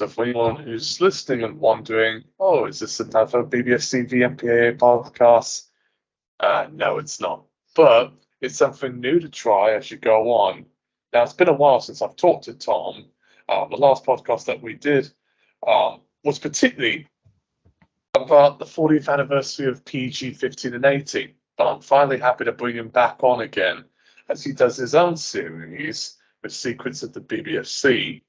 So for anyone who's listening and wondering, oh, is this another BBFC v MPAA podcast? No, it's not. But it's something new to try as you go on. Now, it's been a while since I've talked to Tom. The last podcast that we did was particularly about the 40th anniversary of PG 15 and 18. But I'm finally happy to bring him back on again as he does his own series with Secrets of the BBFC.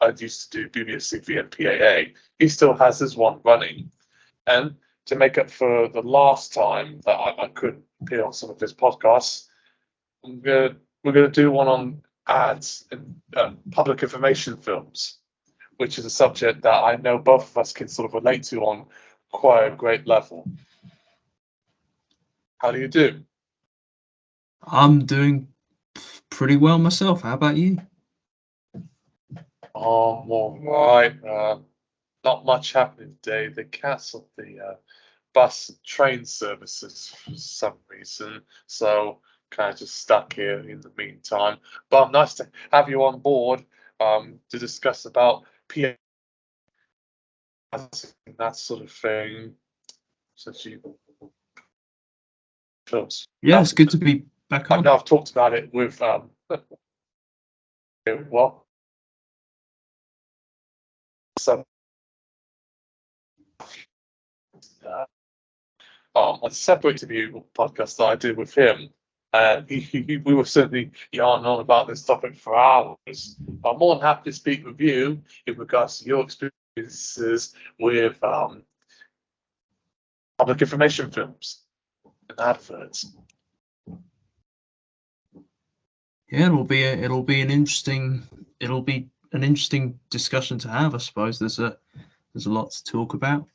I used to do BBFC v MPAA. He still has his one running. And to make up for the last time that I couldn't appear on some of his podcasts, we're going to do one on ads and public information films, which is a subject that I know both of us can sort of relate to on quite a great level. How do you do? I'm doing pretty well myself. How about you? All right. Not much happening today. They cancelled the bus and train services for some reason, so kind of just stuck here in the meantime. But nice to have you on board to discuss about PA and that sort of thing. Since you films. Yeah, it's good to be back on. I know I've talked about it with what? So a separate interview podcast that I did with him, and we were certainly yarning on about this topic for hours. I'm more than happy to speak with you in regards to your experiences with public information films and adverts. Yeah, it'll be an interesting discussion to have. I suppose there's a lot to talk about.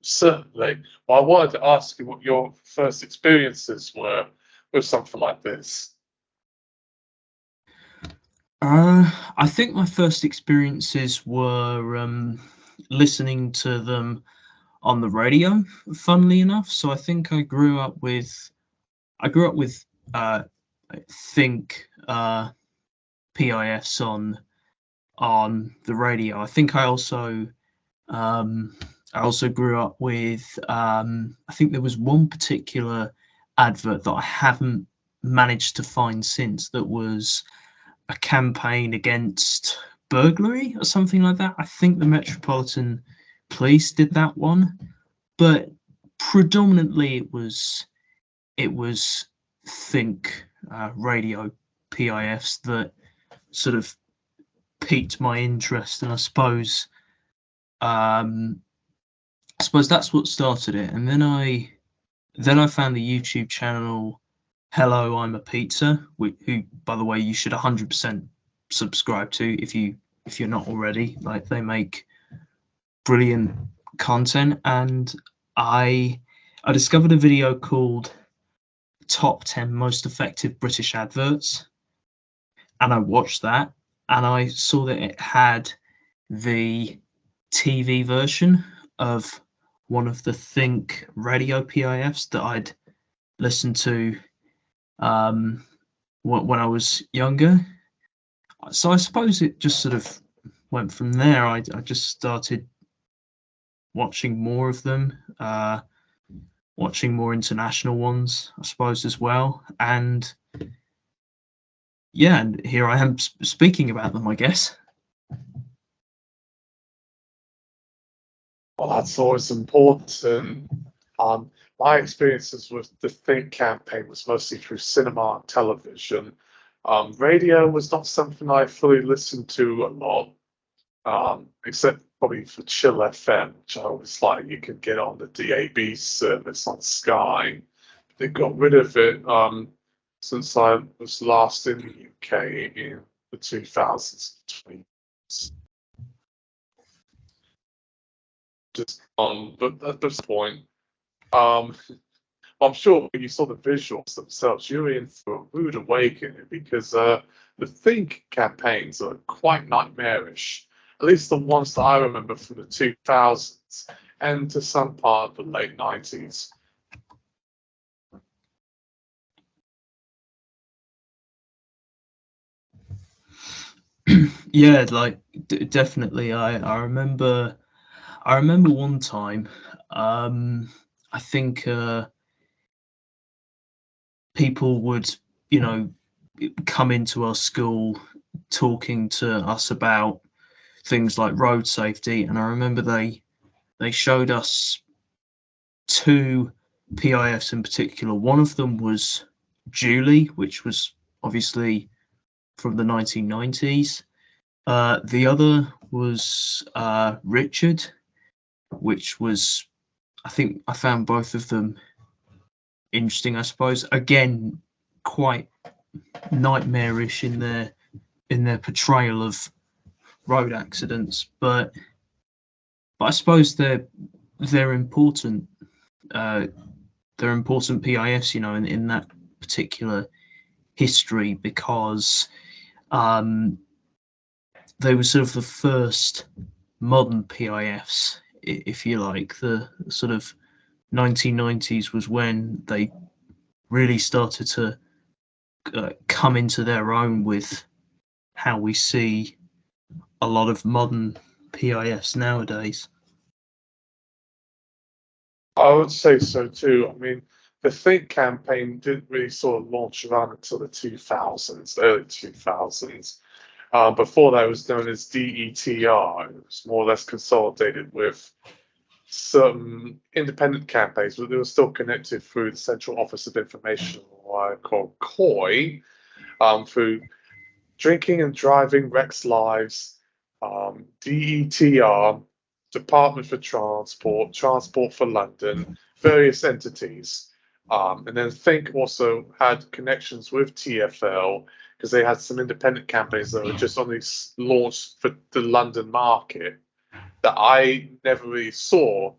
Certainly. Well, I wanted to ask you what your first experiences were with something like this. I think my first experiences were listening to them on the radio, funnily enough. So I think I grew up with I think PIFs on the radio. I think I also grew up with I think there was one particular advert that I haven't managed to find since, that was a campaign against burglary or something like that. I think the Metropolitan Police did that one, but predominantly it was think radio PIFs that sort of piqued my interest, and I suppose that's what started it. And then I found the YouTube channel Hello, I'm a Pizza, who, by the way, you should 100% subscribe to if you're not already. Like, they make brilliant content. And I discovered a video called Top 10 Most Effective British Adverts, and I watched that, and I saw that it had the TV version of one of the Think radio PIFs that I'd listened to when I was younger. So I suppose it just sort of went from there. I just started watching more of them, watching more international ones, I suppose, as well. And yeah, and here I am speaking about them, I guess. Well, that's always important. My experiences with the Think campaign was mostly through cinema and television. Radio was not something I fully listened to a lot, except probably for Chill FM, which I always like. You can get on the DAB service on Sky. They got rid of it since I was last in the UK in the 2020s. Just but at this point, I'm sure when you saw the visuals themselves, you were in for a rude awakening, because the Think campaigns are quite nightmarish. At least the ones that I remember from the 2000s and to some part of the late 90s. Yeah, like definitely. I remember one time. I think people would, you know, come into our school talking to us about things like road safety, and I remember they showed us two PIFs in particular. One of them was Julie, which was obviously from the 1990s. The other was Richard, which was, I think I found both of them interesting, I suppose. Again, quite nightmarish in their portrayal of road accidents, but I suppose they're important. Uh, they're important PIFs, in that particular history, because they were sort of the first modern PIFs, if you like. The sort of 1990s was when they really started to come into their own with how we see a lot of modern PIFs nowadays. I would say so too. I mean, the Think campaign didn't really sort of launch around until the 2000s, early 2000s. Before that, it was known as DETR. It was more or less consolidated with some independent campaigns, but they were still connected through the Central Office of Information, called COI, through Drinking and Driving Wrecks Lives, DETR, Department for Transport, Transport for London, various entities. And then Think also had connections with TfL because they had some independent campaigns that were just only launched for the London market that I never really saw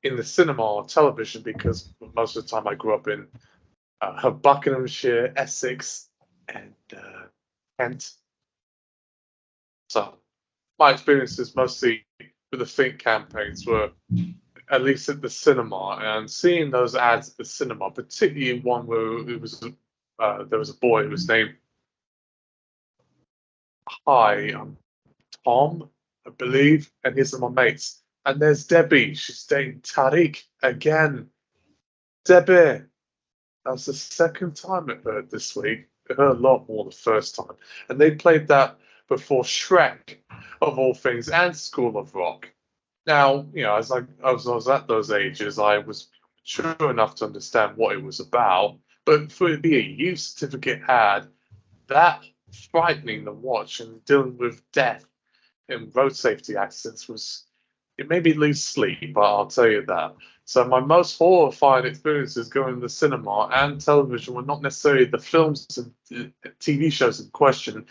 in the cinema or television because most of the time I grew up in Buckinghamshire, Essex, and Kent. So my experiences mostly with the Think campaigns were at least at the cinema, and seeing those ads at the cinema, particularly one where it was there was a boy who was named Hi, I'm Tom, I believe, and here's my mates. And there's Debbie. She's dating Tariq again. Debbie. That was the second time it heard this week. It heard a lot more the first time. And they played that before Shrek, of all things, and School of Rock. Now, as I was at those ages, I was mature enough to understand what it was about. But for it to be a youth certificate ad, that frightening to watch and dealing with death in road safety accidents it made me lose sleep, but I'll tell you that. So my most horrifying experiences going to the cinema and television were not necessarily the films and TV shows in question.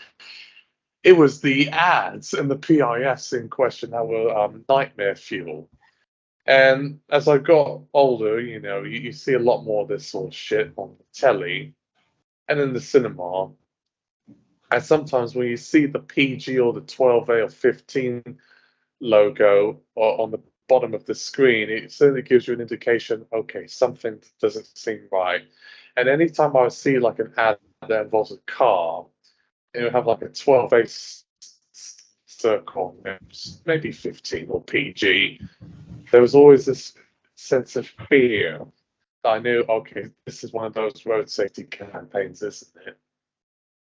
It was the ads and the PIFs in question that were nightmare fuel. And as I got older, you see a lot more of this sort of shit on the telly and in the cinema. And sometimes when you see the PG or the 12A or 15 logo or on the bottom of the screen, it certainly gives you an indication, okay, something doesn't seem right. And anytime I see like an ad that involves a car, it would have like a 12A circle, maybe 15 or PG. There was always this sense of fear that I knew, okay, this is one of those road safety campaigns, isn't it?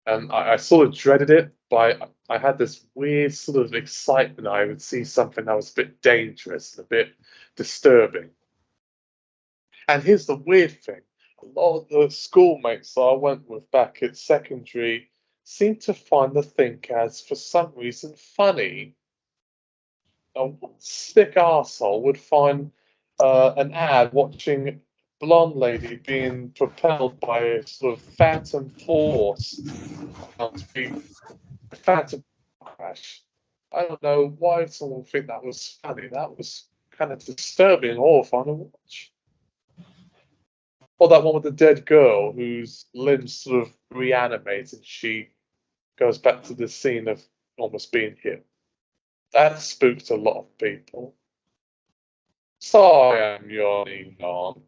And I sort of dreaded it, but I had this weird sort of excitement. I would see something that was a bit dangerous, a bit disturbing. And here's the weird thing. A lot of the schoolmates that I went with back at secondary seemed to find the Think ads for some reason funny. What sick arsehole would find an ad watching blonde lady being propelled by a sort of phantom force to be a phantom crash? I don't know why someone would think that was funny. That was kind of disturbing and horrifying to watch. Or that one with the dead girl whose limbs sort of reanimate and she goes back to the scene of almost being hit. That spooked a lot of people. Sorry, I'm yawning on.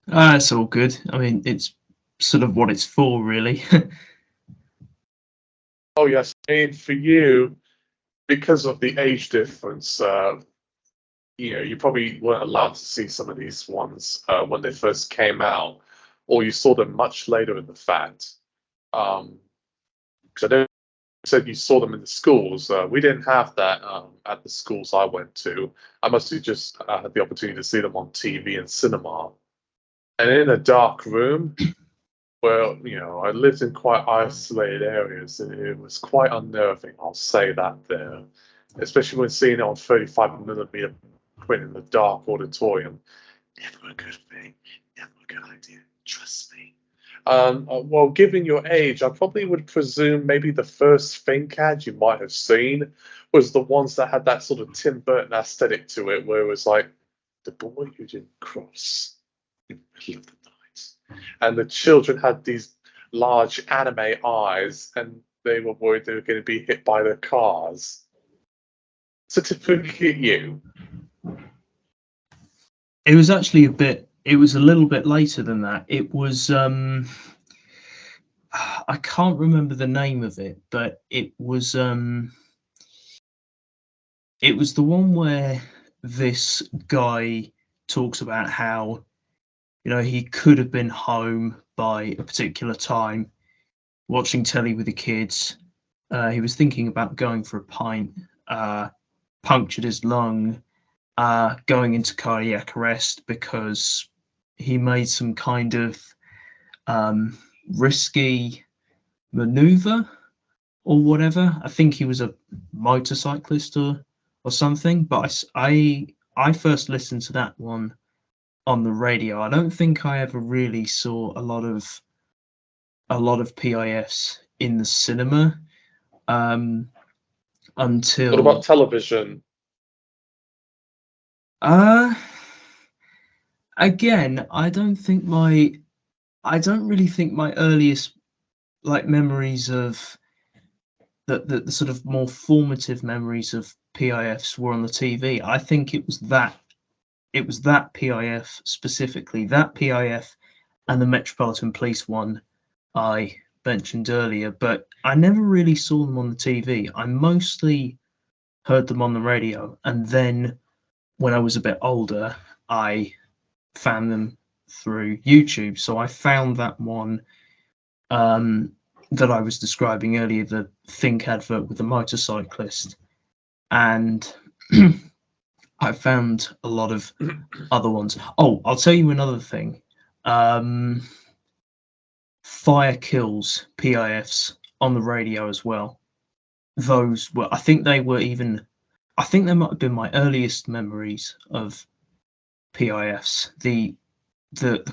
It's all good. I mean, it's sort of what it's for, really. Oh yes, I mean for you, because of the age difference, you probably weren't allowed to see some of these ones when they first came out, or you saw them much later in the fact. Because I know you said you saw them in the schools. We didn't have that at the schools I went to. I mostly just had the opportunity to see them on TV and cinema. And in a dark room, where I lived in quite isolated areas, and it was quite unnerving. I'll say that there, especially when seeing it on 35mm print in the dark auditorium. Never a good thing. Never a good idea. Trust me. Well, given your age, I probably would presume maybe the first Think ad you might have seen was the ones that had that sort of Tim Burton aesthetic to it, where it was like the boy who didn't cross in the middle of the night, and the children had these large anime eyes, and they were worried they were going to be hit by the cars. Certificate you. It was actually it was a little bit later than that. It was I can't remember the name of it, but it was the one where this guy talks about how he could have been home by a particular time, watching telly with the kids. He was thinking about going for a pint, punctured his lung, going into cardiac arrest because he made some kind of risky maneuver or whatever. I think he was a motorcyclist or something. But I first listened to that one on the radio. I don't think I ever really saw a lot of PIFs in the cinema What about until television? uh again, I don't really think my earliest like memories of the sort of more formative memories of PIFs were on the TV. I think it was that PIF specifically, that PIF and the Metropolitan Police one I mentioned earlier, but I never really saw them on the TV. I mostly heard them on the radio, and then when I was a bit older, I found them through YouTube. So I found that one that I was describing earlier, the Think advert with the motorcyclist, and I found a lot of other ones. Oh, I'll tell you another thing. Fire kills PIFs on the radio as well. Those were, I think they might have been my earliest memories of PIFs. The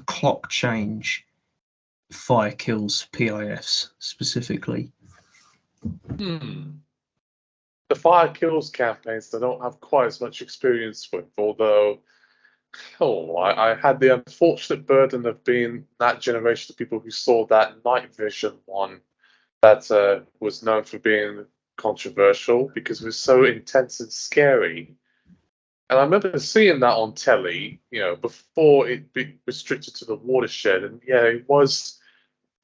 clock change fire kills PIFs specifically. The fire kills campaigns I don't have quite as much experience with, although I had the unfortunate burden of being that generation of people who saw that night vision one that was known for being controversial because it was so intense and scary. And I remember seeing that on telly, before it be restricted to the watershed, and yeah, it was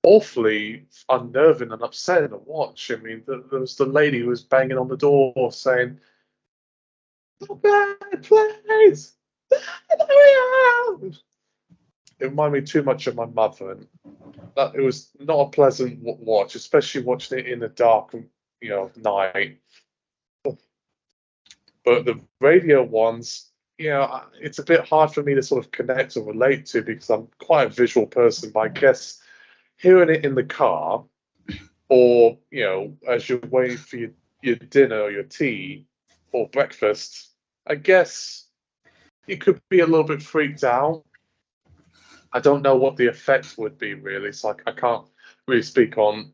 awfully unnerving and upsetting to watch. I mean, there was the lady who was banging on the door saying, "Bad place! It reminded me too much of my mother, and that it was not a pleasant watch, especially watching it in the dark, night. But the radio ones, it's a bit hard for me to sort of connect or relate to because I'm quite a visual person. But I guess hearing it in the car, or as you're waiting for your dinner or your tea or breakfast, I guess you could be a little bit freaked out. I don't know what the effect would be really, so I can't really speak on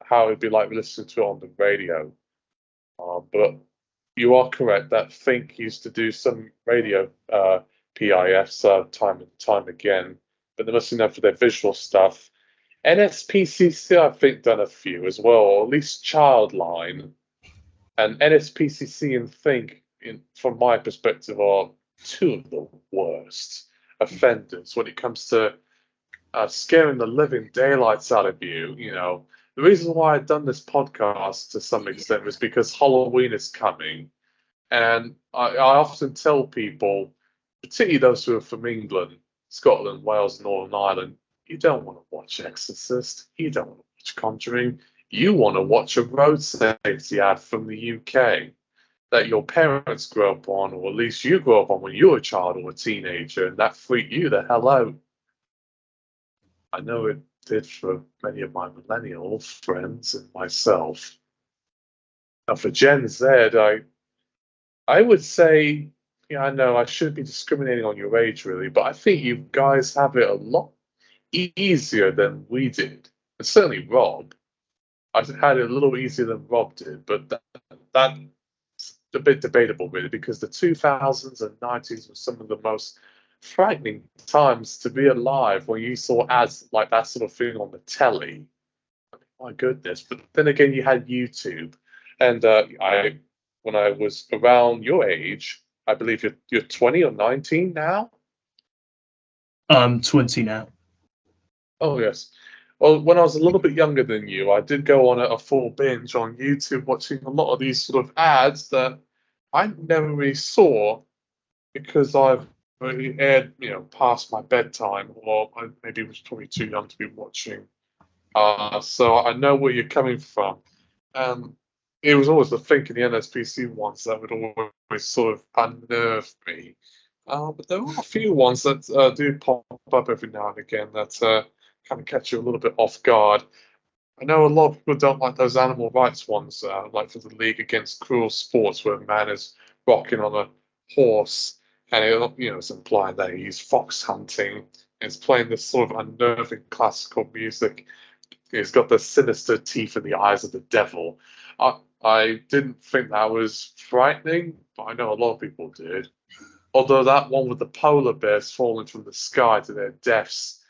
how it'd be like listening to it on the radio. But you are correct that Think used to do some radio PIFs time and time again, but they must be known for their visual stuff. NSPCC, I think, done a few as well, or at least Childline. And NSPCC and Think, from my perspective, are two of the worst offenders when it comes to scaring the living daylights out of you. the reason why I've done this podcast to some extent was because Halloween is coming, and I often tell people, particularly those who are from England, Scotland, Wales, Northern Ireland, you don't want to watch Exorcist, you don't want to watch Conjuring, you want to watch a road safety ad from the UK that your parents grew up on, or at least you grew up on when you were a child or a teenager, and that freaked you the hell out. I know it did for many of my millennial friends and myself. Now, for Gen Z, I would say, yeah, I know I shouldn't be discriminating on your age, really, but I think you guys have it a lot easier than we did. And certainly Rob. I had it a little easier than Rob did, but that's a bit debatable, really, because the 2000s and 90s were some of the most frightening times to be alive when you saw ads like that sort of thing on the telly. My goodness. But then again, you had YouTube. And when I was around your age, I believe you're 20 or 19 now? I'm 20 now. Oh, yes. Well, when I was a little bit younger than you, I did go on a full binge on YouTube watching a lot of these sort of ads that I never really saw because I've already aired, past my bedtime, or I maybe was probably too young to be watching. So I know where you're coming from. It was always the Think and the NSPC ones that would always sort of unnerve me. But there are a few ones that do pop up every now and again that kind of catch you a little bit off guard. I know a lot of people don't like those animal rights ones, like for the League Against Cruel Sports, where a man is rocking on a horse, and it's implying that he's fox hunting. It's playing this sort of unnerving classical music. He's got the sinister teeth and the eyes of the devil. I didn't think that was frightening, but I know a lot of people did. Although that one with the polar bears falling from the sky to their deaths,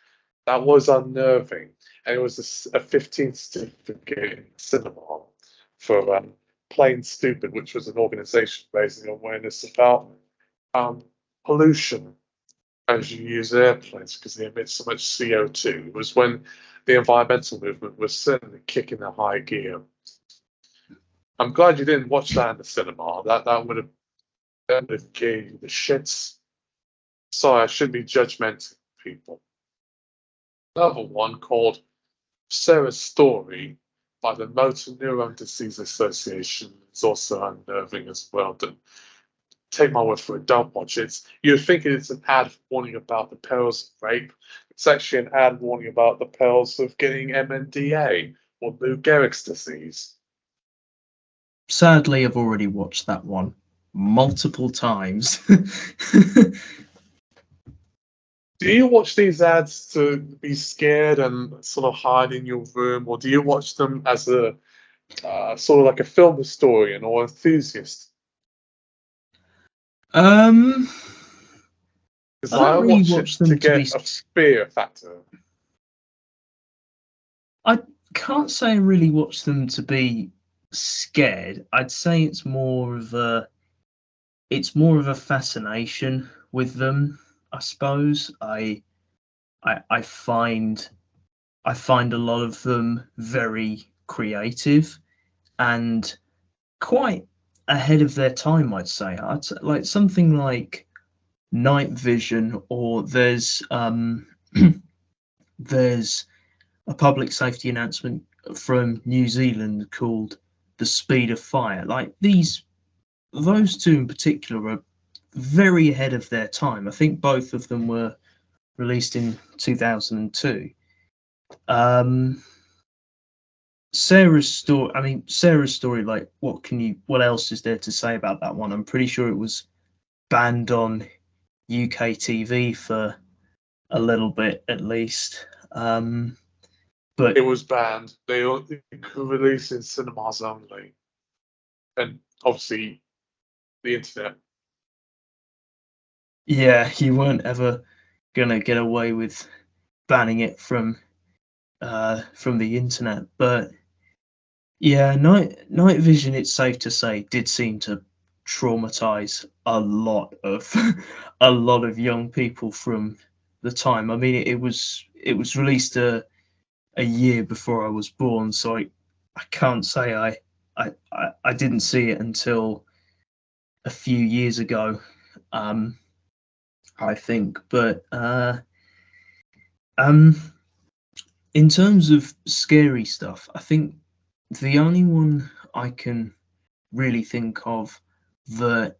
that was unnerving. And it was a 15th certificate in cinema for Plain Stupid, which was an organization raising awareness about pollution as you use airplanes because they emit so much CO2. It was when the environmental movement was certainly kicking a high gear. I'm glad you didn't watch that in the cinema. That would have gave you the shits. Sorry, I shouldn't be judgmental, people. Another one called Sarah's Story by the Motor Neuron Disease Association is also unnerving as well. Take my word for it, don't watch it. You're thinking it's an ad warning about the perils of rape. It's actually an ad warning about the perils of getting MNDA or Lou Gehrig's disease. Sadly, I've already watched that one multiple times. Do you watch these ads to be scared and sort of hide in your room, or do you watch them as a sort of like a film historian or enthusiast? Because I don't really watch them to get a fear factor. I can't say I really watch them to be scared. I'd say it's more of a fascination with them. I suppose I find a lot of them very creative and quite ahead of their time. I'd say like something like Night Vision, or there's there's a public safety announcement from New Zealand called The Speed of Fire. Like those two in particular are very ahead of their time. I think both of them were released in 2002. Sarah's Story, like what else is there to say about that one? I'm pretty sure it was banned on UK TV for a little bit at least. But it was banned. They could release in cinemas only. And obviously the internet. Yeah, you weren't ever gonna get away with banning it from the internet. But yeah, Night Vision, it's safe to say, did seem to traumatize a lot of young people from the time. I mean, it was released a year before I was born, so I can't say I didn't see it until a few years ago, I think. But in terms of scary stuff, I think the only one I can really think of that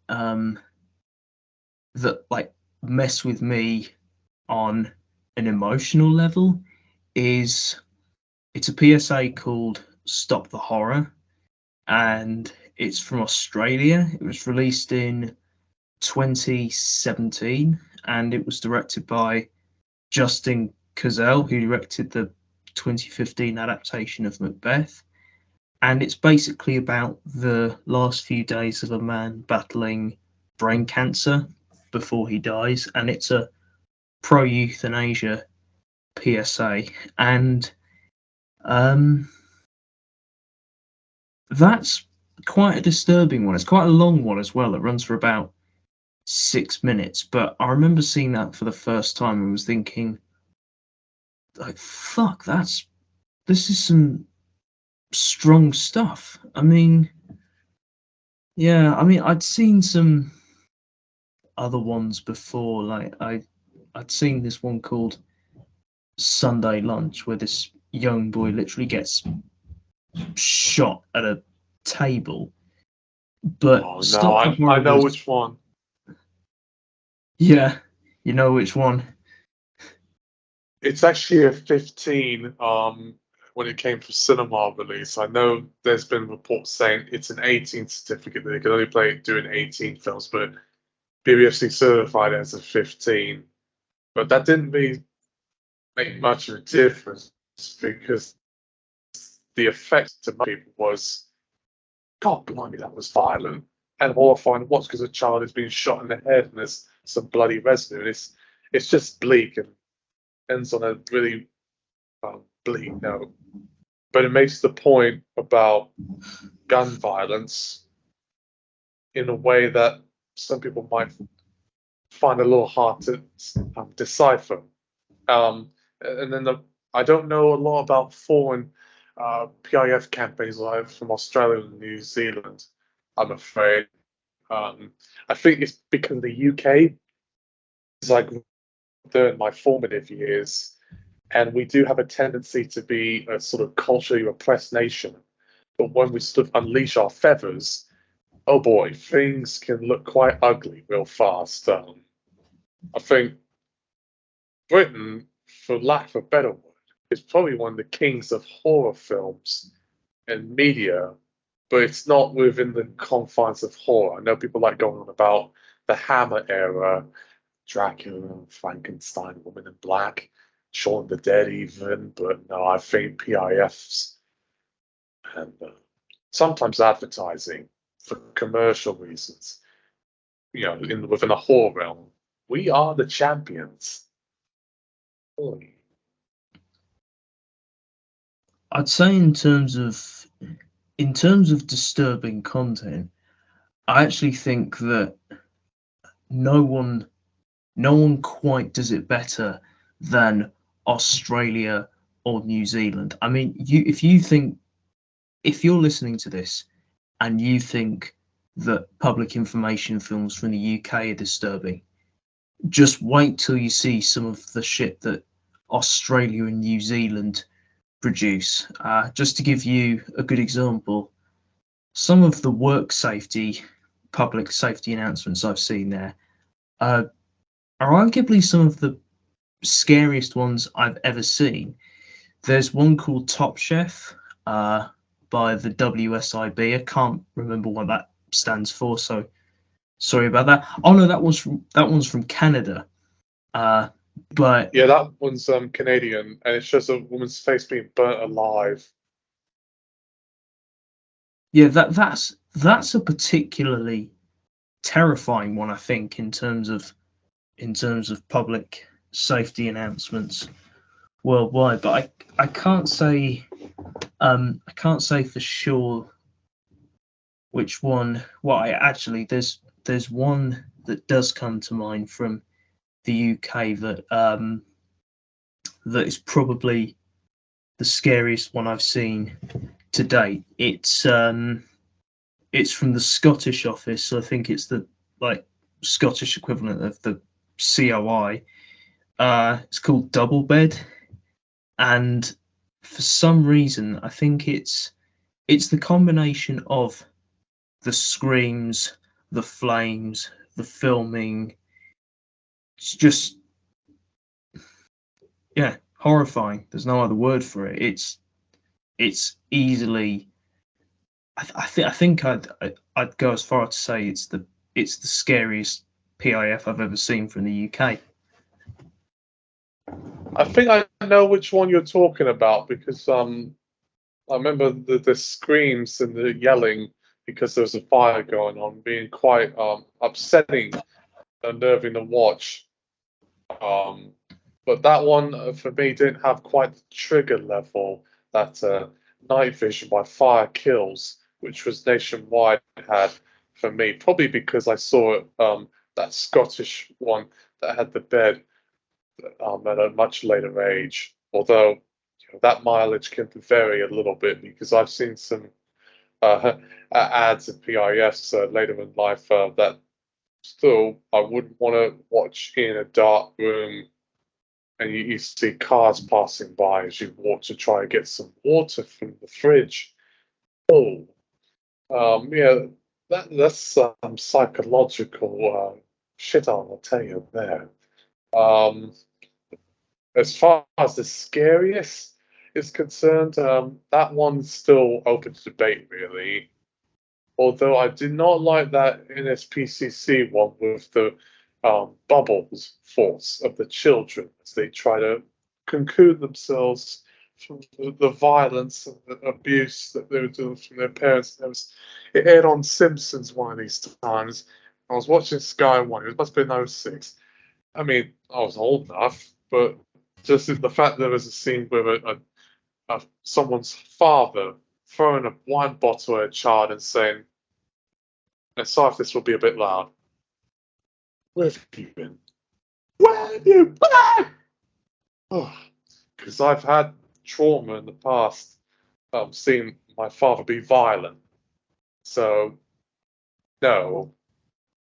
that like mess with me on an emotional level is it's a PSA called Stop the Horror, and it's from Australia. It was released in 2017, and it was directed by Justin Cazell, who directed the 2015 adaptation of Macbeth. And it's basically about the last few days of a man battling brain cancer before he dies, and it's a pro-euthanasia PSA. And that's quite a disturbing one. It's quite a long one as well. It runs for about 6 minutes, but I remember seeing that for the first time and was thinking, like, fuck, this is some strong stuff. I mean, yeah, I mean, I'd seen some other ones before. Like, I'd seen this one called Sunday Lunch, where this young boy literally gets shot at a table. But Oh Stop the no, I Horror know was, which one. yeah, you know which one. It's actually a 15 when it came for cinema release. I know there's been reports saying it's an 18 certificate that they can only play it doing 18 films, but BBFC certified it as a 15. But that didn't really make much of a difference because the effect to most people was, God blimey, that was violent and horrifying to watch because a child is being shot in the head and there's some bloody residue. And it's just bleak and ends on a really bleak note. But it makes the point about gun violence in a way that some people might find a little hard to decipher. And then I don't know a lot about foreign PIF campaigns like from Australia and New Zealand, I'm afraid. I think it's because the UK is like during my formative years, and we do have a tendency to be a sort of culturally repressed nation. But when we sort of unleash our feathers, oh boy, things can look quite ugly real fast. I think Britain, for lack of a better word, is probably one of the kings of horror films and media, but it's not within the confines of horror. I know people like going on about the Hammer era, Dracula, Frankenstein, Woman in Black, Shaun the Dead, even. But no, I think PIFs and sometimes advertising for commercial reasons, within a horror realm, we are the champions. I'd say in terms of disturbing content, I actually think that no one quite does it better than Australia or New Zealand. I mean, if you're listening to this and you think that public information films from the UK are disturbing, just wait till you see some of the shit that Australia and New Zealand produce. Just to give you a good example, some of the public safety announcements I've seen there are arguably some of the scariest ones I've ever seen. There's one called Top Chef by the WSIB. I can't remember what that stands for, so sorry about that. Oh no, that one's from Canada. But yeah, that one's Canadian, and it's just a woman's face being burnt alive. yeah, that's a particularly terrifying one, I think, in terms of public safety announcements worldwide. But I can't say for sure which one. Well, there's one that does come to mind from the UK that is probably the scariest one I've seen to date. It's from the Scottish office. So I think it's the Scottish equivalent of the COI. It's called Double Bed, and for some reason I think it's the combination of the screams, the flames, the filming. It's just, yeah, horrifying. There's no other word for it. It's easily. I think I'd go as far to say it's the scariest PIF I've ever seen from the UK. I think I know which one you're talking about because I remember the screams and the yelling because there was a fire going on being quite upsetting, unnerving to watch. But that one for me didn't have quite the trigger level that Night Vision by Fire Kills, which was nationwide, had for me. Probably because I saw that Scottish one that had the bed at a much later age. Although that mileage can vary a little bit because I've seen some ads of PIFs later in life that still I wouldn't want to watch in a dark room, and you see cars passing by as you walk to try and get some water from the fridge. Oh, yeah, that's some psychological shit I'll tell you there. Um, as far as the scariest is concerned, that one's still open to debate, really. Although I did not like that NSPCC one with the bubbles force of the children as they try to cocoon themselves from the violence and the abuse that they were doing from their parents. It aired on Simpsons one of these times. I was watching Sky One. It must have been '06. I mean, I was old enough, but just the fact there was a scene with someone's father throwing a wine bottle at a child and saying, and sorry if this will be a bit loud, where have you been? Where have you been? Because I've had trauma in the past, seeing my father be violent. So, no,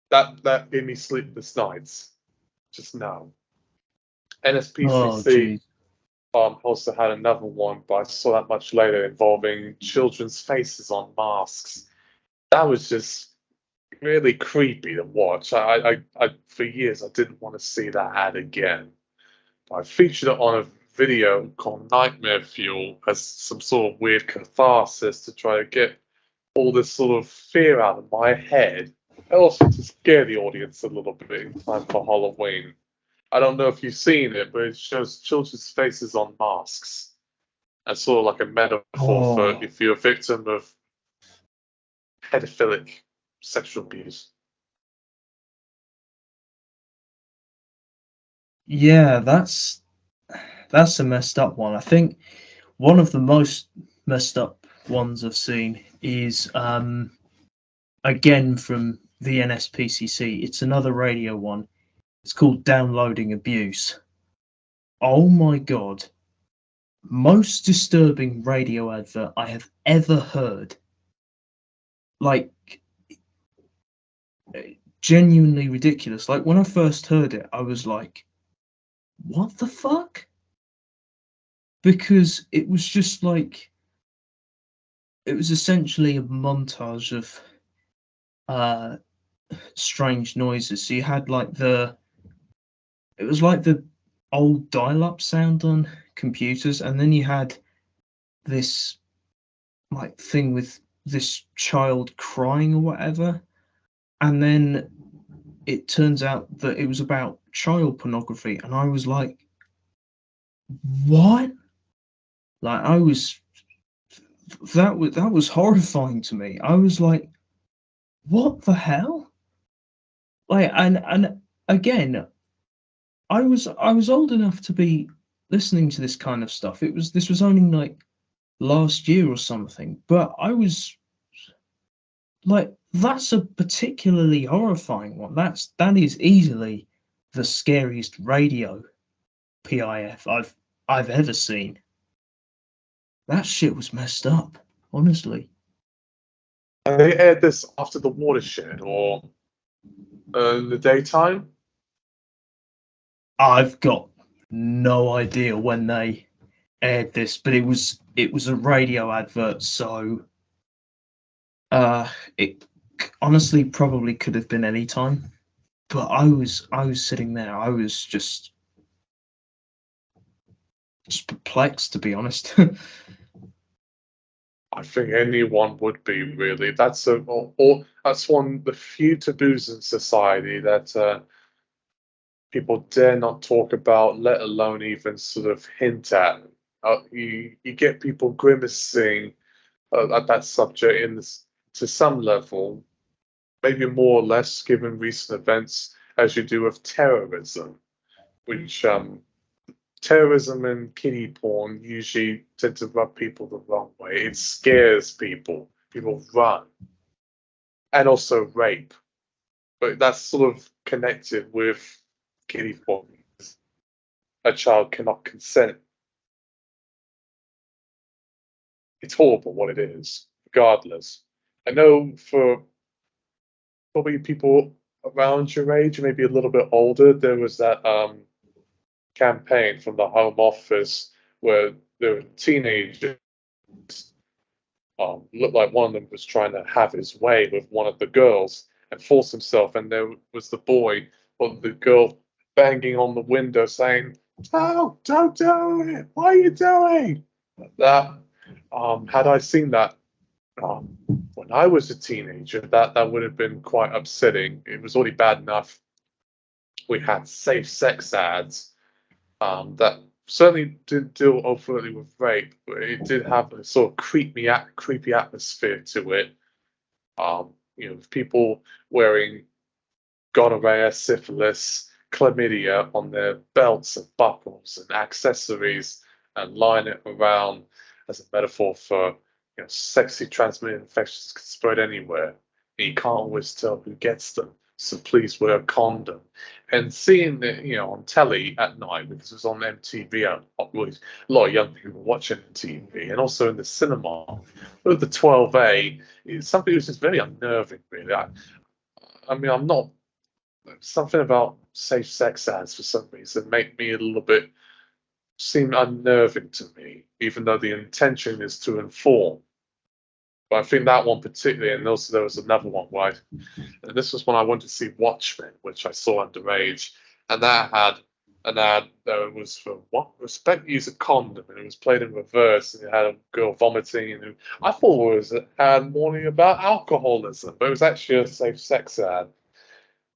that gave me sleepless nights. Just no. Oh, NSPCC geez. also had another one, but I saw that much later involving children's faces on masks. That was just really creepy to watch. I for years I didn't want to see that ad again. I featured it on a video called Nightmare Fuel as some sort of weird catharsis to try to get all this sort of fear out of my head, and also to scare the audience a little bit in time for Halloween. I don't know if you've seen it, but it shows children's faces on masks. And sort of like a metaphor for Oh, if you're a victim of pedophilic sexual abuse. yeah, that's a messed up one. I think one of the most messed up ones I've seen is again from the NSPCC. It's another radio one. It's called Downloading Abuse. Oh my god. Most disturbing radio advert I have ever heard. Like, genuinely ridiculous. Like, when I first heard it, I was like, what the fuck? Because it was just like, it was essentially a montage of uh, strange noises. So you had like it was like the old dial-up sound on computers, and then you had this like thing with this child crying or whatever, and then it turns out that it was about child pornography, and I was like, what? Like, I was that was horrifying to me. I was like, what the hell? Like, and again, I was old enough to be listening to this kind of stuff. This was only like last year or something, but I was like, that's a particularly horrifying one. That is easily the scariest radio PIF I've ever seen. that shit was messed up, honestly. And they aired this after the watershed or in the daytime. I've got no idea when they aired this, but it was a radio advert, so it honestly probably could have been any time. But I was sitting there, I was just perplexed, to be honest. I think anyone would be really. That's that's one of the few taboos in society that people dare not talk about, let alone even sort of hint at. You get people grimacing at that subject to some level, maybe more or less given recent events, as you do with terrorism, which terrorism and kiddie porn usually tend to rub people the wrong way. It scares people. People run. And also rape. But that's sort of connected with kiddie porn. A child cannot consent. It's horrible what it is, regardless. I know for probably people around your age, maybe a little bit older, there was that campaign from the Home Office where there were teenagers. Looked like one of them was trying to have his way with one of the girls and force himself, and there was the boy or the girl banging on the window saying, "Oh, don't do it! What are you doing?" That had I seen that when I was a teenager, that would have been quite upsetting. It was already bad enough we had safe sex ads that certainly didn't deal overtly with rape, but it did have a sort of creepy atmosphere to it. With people wearing gonorrhea, syphilis, chlamydia on their belts and buckles and accessories, and lying it around as a metaphor for sexually transmitted infections can spread anywhere. And you can't always tell who gets them. So please wear a condom. And seeing it, on telly at night because it was on MTV, a lot of young people watching TV, and also in the cinema with the 12A, it's something which is very unnerving, really. I mean, I'm not something about safe sex ads for some reason make me a little bit seem unnerving to me, even though the intention is to inform. But I think that one particularly, and also there was another one where and this was when I went to see Watchmen, which I saw underage, and that had an ad that was for what respect use a condom, and it was played in reverse, and it had a girl vomiting, and I thought it was an ad warning about alcoholism, but it was actually a safe sex ad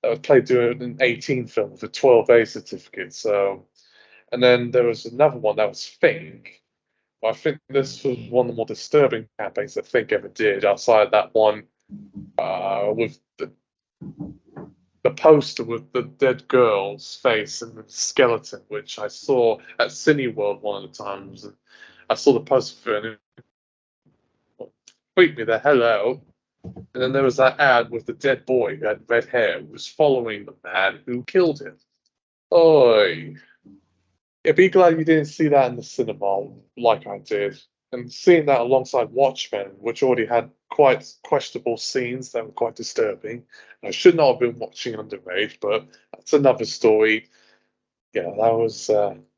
that was played during an 18 film with a 12A certificate. So, and then there was another one that was Think. I think this was one of the more disturbing campaigns that Think ever did. Outside that one, with the poster with the dead girl's face and the skeleton, which I saw at Cineworld one of the times, and I saw the poster for it, and it freaked me the hell out. And then there was that ad with the dead boy who had red hair, who was following the man who killed him. Oi. Yeah, be glad you didn't see that in the cinema like I did. And seeing that alongside Watchmen, which already had quite questionable scenes that were quite disturbing. I should not have been watching underage, but that's another story. Yeah, that was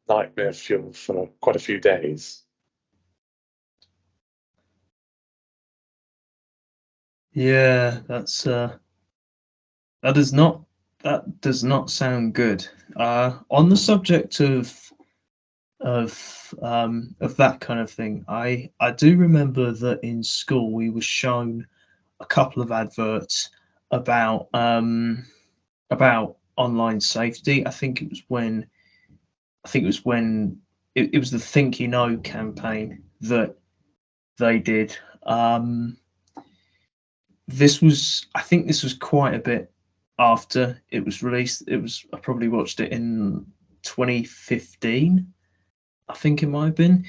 nightmare fuel for quite a few days. Yeah, that does not sound good. On the subject of that kind of thing, I do remember that in school we were shown a couple of adverts about online safety. I think it was when it was the Think You Know campaign that they did. I think this was quite a bit after it was released. I probably watched it in 2015. I think it might have been.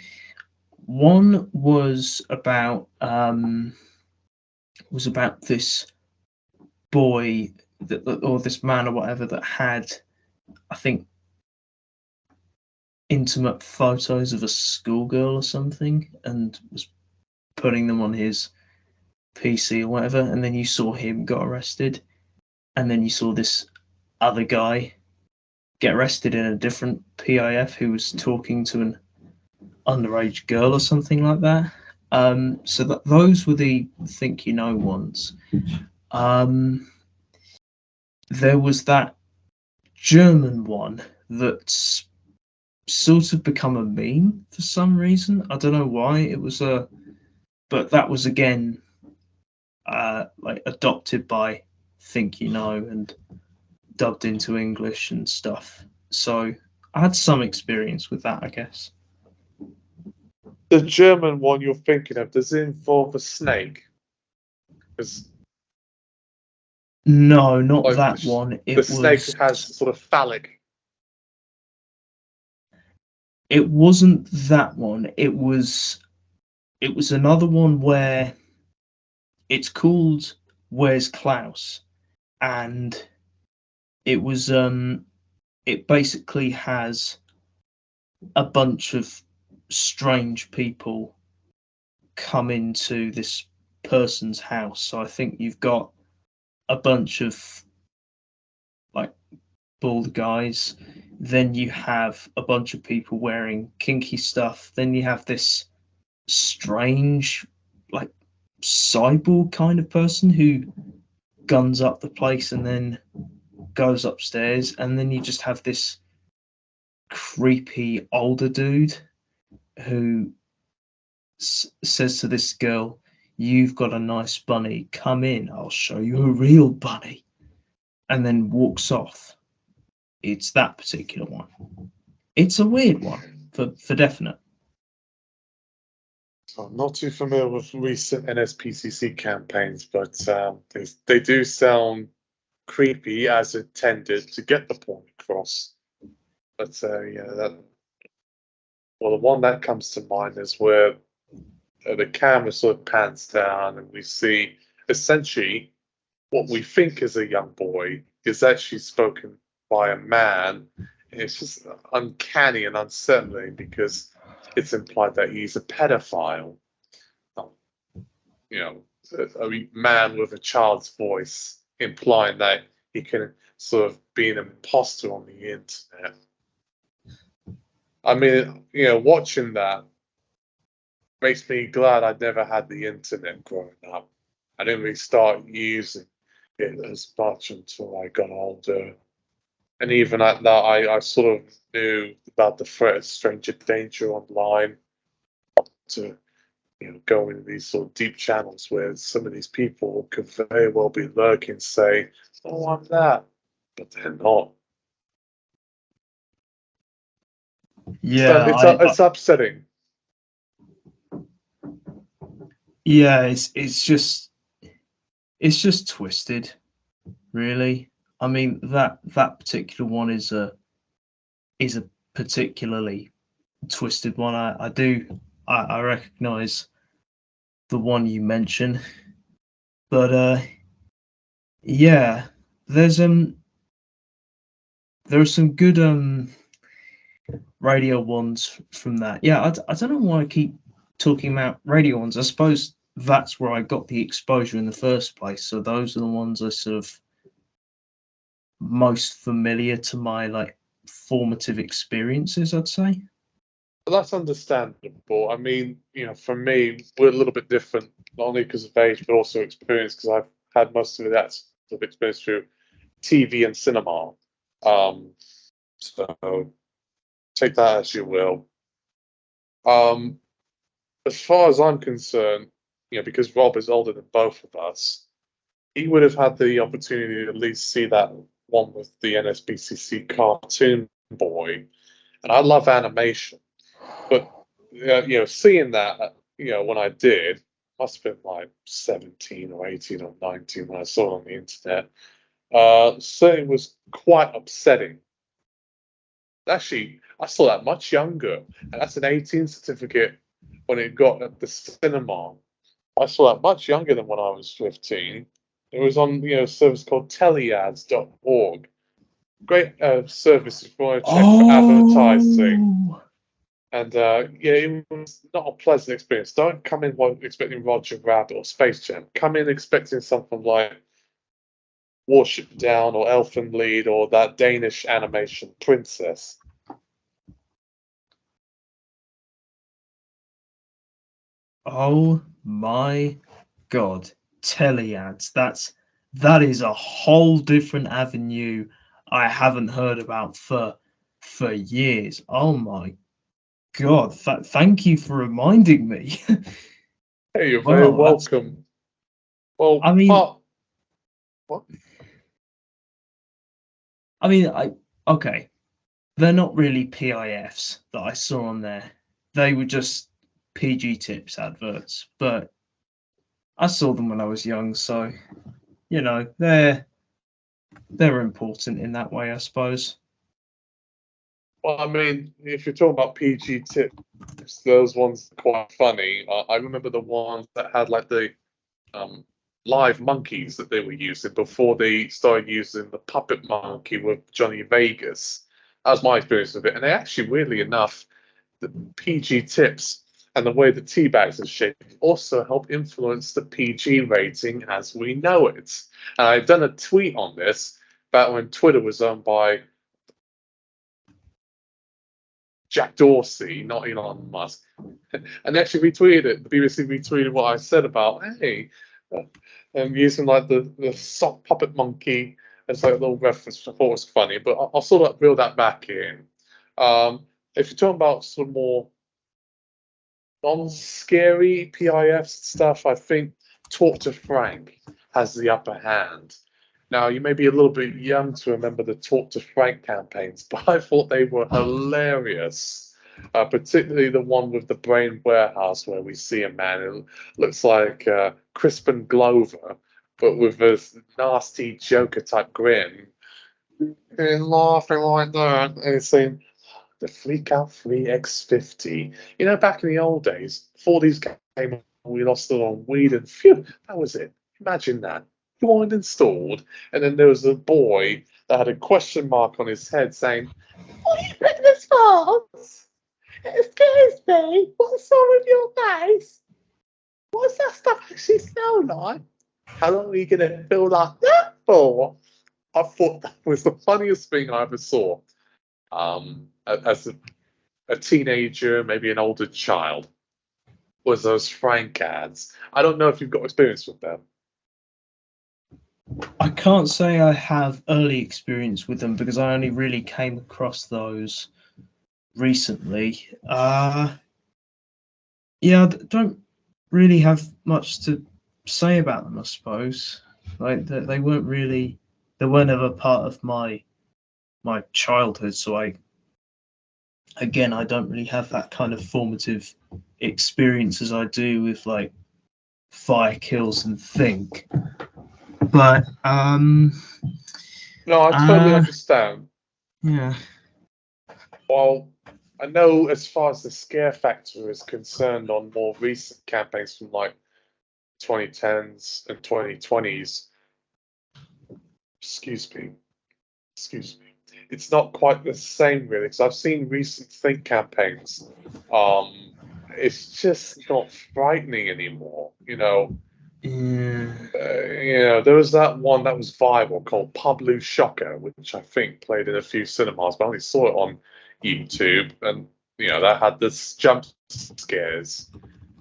One was about this boy or this man or whatever that had, I think, intimate photos of a schoolgirl or something and was putting them on his PC or whatever, and then you saw him got arrested, and then you saw this other guy get arrested in a different PIF who was talking to an underage girl or something like that. So those were the think you know ones. There was that German one that's sort of become a meme for some reason. I don't know why. It was but that was again like adopted by Think You Know and dubbed into English and stuff. So I had some experience with that, I guess. The German one you're thinking of, does it involve a snake? 'Cause, No, not like, that one. the snake has sort of phallic. It wasn't that one. It was another one where it's called Where's Klaus? And it was it basically has a bunch of strange people come into this person's house. So I think you've got a bunch of like bald guys, then you have a bunch of people wearing kinky stuff, then you have this strange like cyborg kind of person who guns up the place and then goes upstairs, and then you just have this creepy older dude who says to this girl, "You've got a nice bunny, come in, I'll show you a real bunny," and then walks off. It's that particular one. It's a weird one for definite. So I'm not too familiar with recent NSPCC campaigns, but they do sound creepy as intended to get the point across. But yeah, the one that comes to mind is where the camera sort of pans down and we see essentially what we think is a young boy is actually spoken by a man. And it's just uncanny and unsettling because it's implied that he's a pedophile. You know, a man with a child's voice, implying that he can sort of be an imposter on the internet. I mean, watching that makes me glad I never had the internet growing up. I didn't really start using it as much until I got older. And even at that, I sort of knew about the threat of stranger danger online to go into these sort of deep channels where some of these people could very well be lurking, say, "Oh, I'm that," but they're not. So Yeah, it's upsetting. yeah, it's just twisted, really. I mean that particular one is a particularly twisted one. I recognise the one you mention, but yeah, there are some good radio ones from that. Yeah, I don't know why I keep talking about radio ones. I suppose that's where I got the exposure in the first place. So those are the ones I sort of most familiar to my like formative experiences, I'd say. But that's understandable. I mean, for me, we're a little bit different, not only because of age, but also experience, because I've had most of that sort of experience through TV and cinema. So take that as you will. Um, as far as I'm concerned, because Rob is older than both of us, he would have had the opportunity to at least see that one with the NSBCC cartoon boy. And I love animation, but seeing that, when I did, must have been like 17 or 18 or 19 when I saw it on the internet. Certainly was quite upsetting. Actually, I saw that much younger, and that's an 18 certificate when it got at the cinema. I saw that much younger than when I was 15. It was on a service called teleads.org. great service if you want to check for advertising. Oh, And yeah, it was not a pleasant experience. Don't come in expecting Roger Rabbit or Space Jam. Come in expecting something like Warship Down or Elfin Lied or that Danish animation Princess. oh my God. Telly ads. That is a whole different avenue I haven't heard about for years. Oh my God. Thank you for reminding me. Hey, you're very Wow, that's welcome. Well, I mean part what? I okay. They're not really PIFs that I saw on there. They were just PG tips adverts, but I saw them when I was young, so they're important in that way, I suppose. Well, I mean, if you're talking about PG tips, those ones are quite funny. I remember the ones that had like the um, live monkeys that they were using before they started using the puppet monkey with Johnny Vegas. That was my experience with it. And they actually, weirdly enough, the PG tips and the way the tea bags are shaped also help influence the PG rating as we know it. And I've done a tweet on this back when Twitter was owned by Jack Dorsey, not Elon Musk. And they actually retweeted it. The BBC retweeted what I said about, hey, using like the sock puppet monkey as like a little reference, which I thought was funny. But I'll sort of reel that back in. If you're talking about sort of more non-scary PIF stuff, I think Talk to Frank has the upper hand. Now, you may be a little bit young to remember the Talk to Frank campaigns, but I thought they were hilarious. Particularly the one with the brain warehouse where we see a man who looks like Crispin Glover, but with this nasty Joker type grin. And laughing like that. And he's saying, the Freak Out 3X50. You know, back in the old days, before these came, we lost it on weed and phew, that was it. Imagine that. You weren't installed, and then there was a boy that had a question mark on his head saying, what are you picking this for? It scares me. What's wrong with your face? What's that stuff actually smell like? How long are you going to feel like that for? I thought that was the funniest thing I ever saw. As a teenager, maybe an older child, was those Frank ads. I don't know if you've got experience with them. I can't say I have early experience with them because I only really came across those recently. Yeah, don't really have much to say about them, I suppose. Like they weren't really, they weren't ever part of my childhood, so I don't really have that kind of formative experience as I do with like Fire Kills and Think. But No, I totally uh understand. yeah. While I know as far as the scare factor is concerned on more recent campaigns from like 2010s and 2020s, excuse me, excuse me, it's not quite the same really. Because I've seen recent Think campaigns. Um, it's just not frightening anymore. Yeah. There was that one that was viral called Pablo Shocker, which I think played in a few cinemas, but I only saw it on YouTube, and that had this jump scares.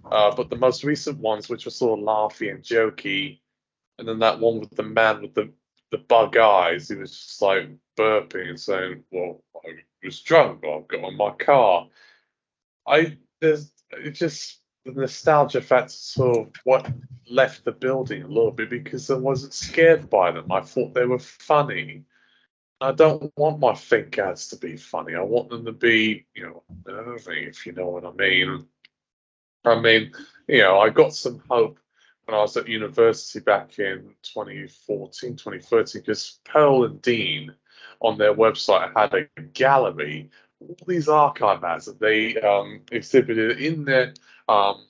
But the most recent ones, which were sort of laughy and jokey, and then that one with the man with the bug eyes, he was just like burping and saying, "Well, I was drunk, but I've got on my car." There's it just the nostalgia factor sort of what left the building a little bit because I wasn't scared by them. I thought they were funny. I don't want my think ads to be funny. I want them to be, nervy, if you know what I mean. I mean, I got some hope when I was at university back in 2014, 2013, because Pearl and Dean on their website had a gallery, all these archive ads that they exhibited in their um,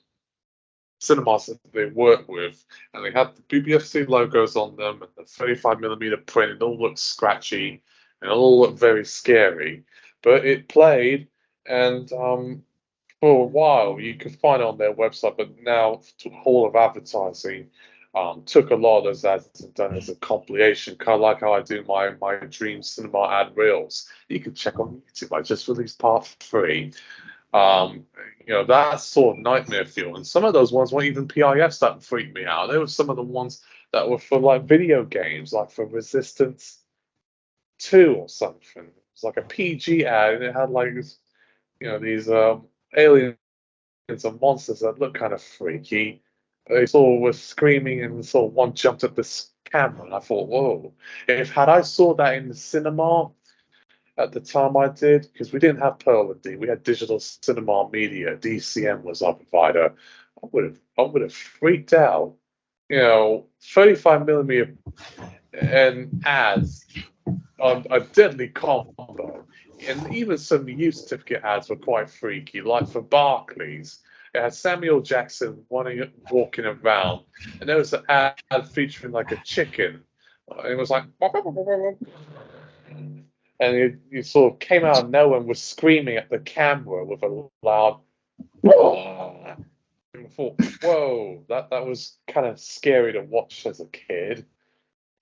cinemas that they work with, and they had the BBFC logos on them and the 35mm print. It all looked scratchy, and it all looked very scary. But it played, and for a while you could find it on their website. But now Hall of Advertising took a lot of those ads and done it as a compilation, kind of like how I do my Dream Cinema ad reels. You can check on YouTube. I just released part 3. That sort of nightmare feel. And some of those ones weren't even PIFs that freaked me out. There were some of the ones that were for like video games, like for Resistance 2 or something. It was like a PG ad, and it had like this, these aliens and monsters that looked kind of freaky. They sort of were screaming, and sort of one jumped at this camera, and I thought, whoa! If had I saw that in the cinema at the time I did, because we didn't have Pearl and D, we had Digital Cinema Media. DCM was our provider. I would have freaked out. 35 millimeter and ads on a deadly combo. And even some youth certificate ads were quite freaky, like for Barclays. It had Samuel Jackson walking around, and there was an ad featuring like a chicken. It was like, and you sort of came out of nowhere and was screaming at the camera with a loud, and I thought, whoa, that was kind of scary to watch as a kid.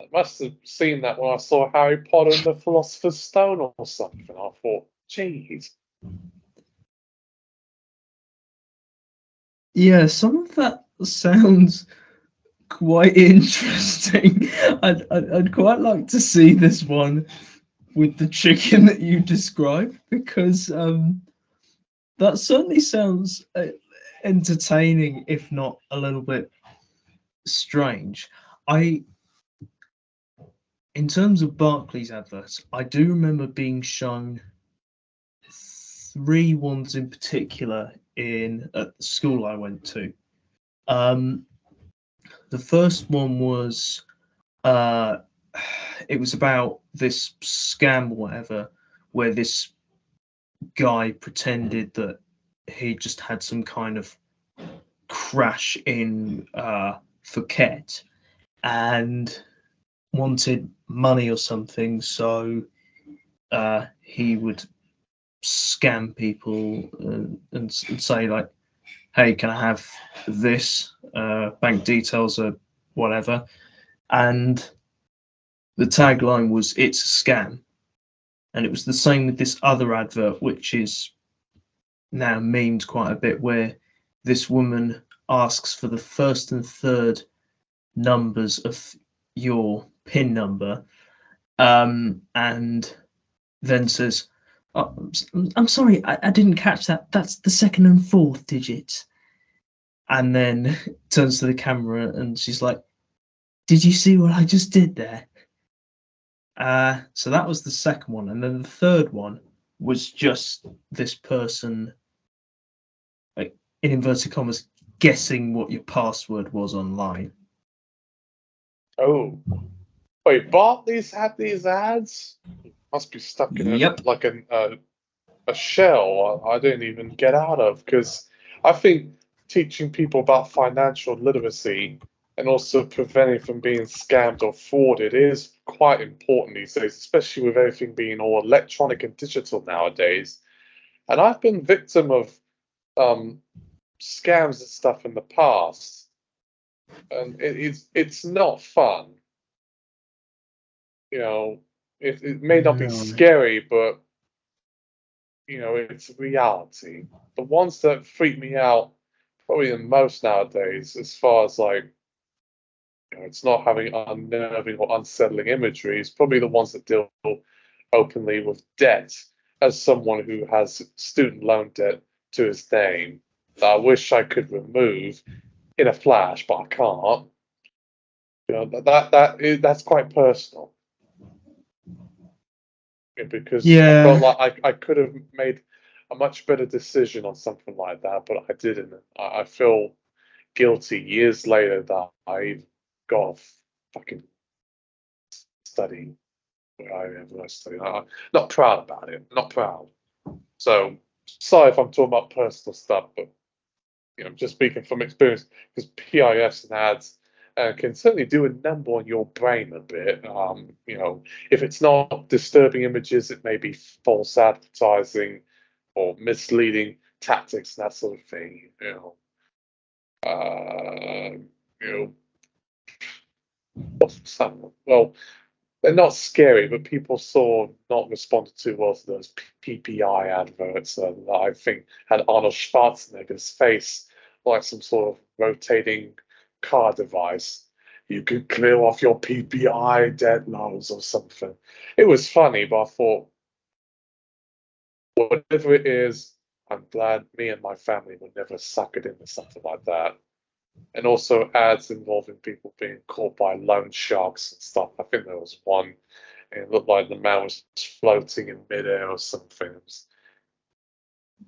I must have seen that when I saw Harry Potter and the Philosopher's Stone or something. I thought, geez. Yeah, some of that sounds quite interesting. I'd quite like to see this one with the chicken that you described, because that certainly sounds entertaining, if not a little bit strange. In terms of Barclays adverts, I do remember being shown 3 ones in particular at the school I went to. The first one was it was about this scam or whatever, where this guy pretended that he just had some kind of crash in Phuket and wanted money or something, so he would scam people and say like, hey, can I have this, bank details or whatever, and the tagline was, it's a scam. And it was the same with this other advert, which is now memed quite a bit, where this woman asks for the first and third numbers of your PIN number, and then says, oh, I'm sorry, I didn't catch that. That's the second and fourth digits. And then turns to the camera and she's like, did you see what I just did there? So that was the second one. And then the third one was just this person, like, in inverted commas, guessing what your password was online. Oh. Wait, Barclays had these ads? Must be stuck in a shell I didn't even get out of, because I think teaching people about financial literacy and also preventing from being scammed or frauded is quite important these days, especially with everything being all electronic and digital nowadays. And I've been victim of scams and stuff in the past, and it's not fun. It may not be scary, but it's reality. The ones that freak me out probably the most nowadays, as far as like, it's not having unnerving or unsettling imagery, is probably the ones that deal openly with debt. As someone who has student loan debt to his name, that I wish I could remove in a flash, but I can't. That's quite personal. Because I felt like I could have made a much better decision on something like that, but I didn't. I feel guilty years later that I got a fucking study where I have no study. I'm not proud about it. Not proud. So sorry if I'm talking about personal stuff, but just speaking from experience, because PIFs and ads can certainly do a number on your brain a bit. If it's not disturbing images, it may be false advertising or misleading tactics and that sort of thing. Uh, you well, they're not scary, but people saw not responded to was those PPI adverts that I think had Arnold Schwarzenegger's face like some sort of rotating car device. You could clear off your PPI deadlines or something. It was funny, but I thought, whatever it is, I'm glad me and my family would never suck it into something like that. And also ads involving people being caught by loan sharks and stuff. I think there was one, and it looked like the man was floating in midair or something.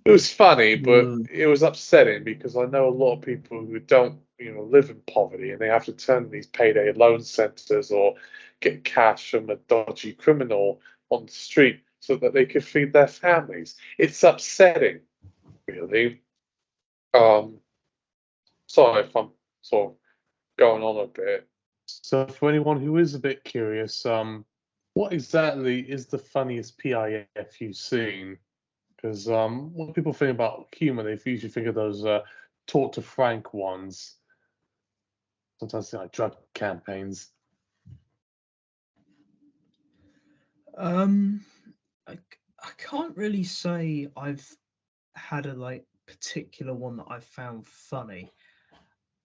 It was funny, but it was upsetting because I know a lot of people who don't, live in poverty and they have to turn to these payday loan centers or get cash from a dodgy criminal on the street so that they can feed their families. It's upsetting, really. Um, Sorry if I'm sort of going on a bit. So, for anyone who is a bit curious, what exactly is the funniest PIF you've seen? Because when people think about humor, they usually think of those talk to Frank ones. Sometimes like drug campaigns. I can't really say I've had a particular one that I've found funny.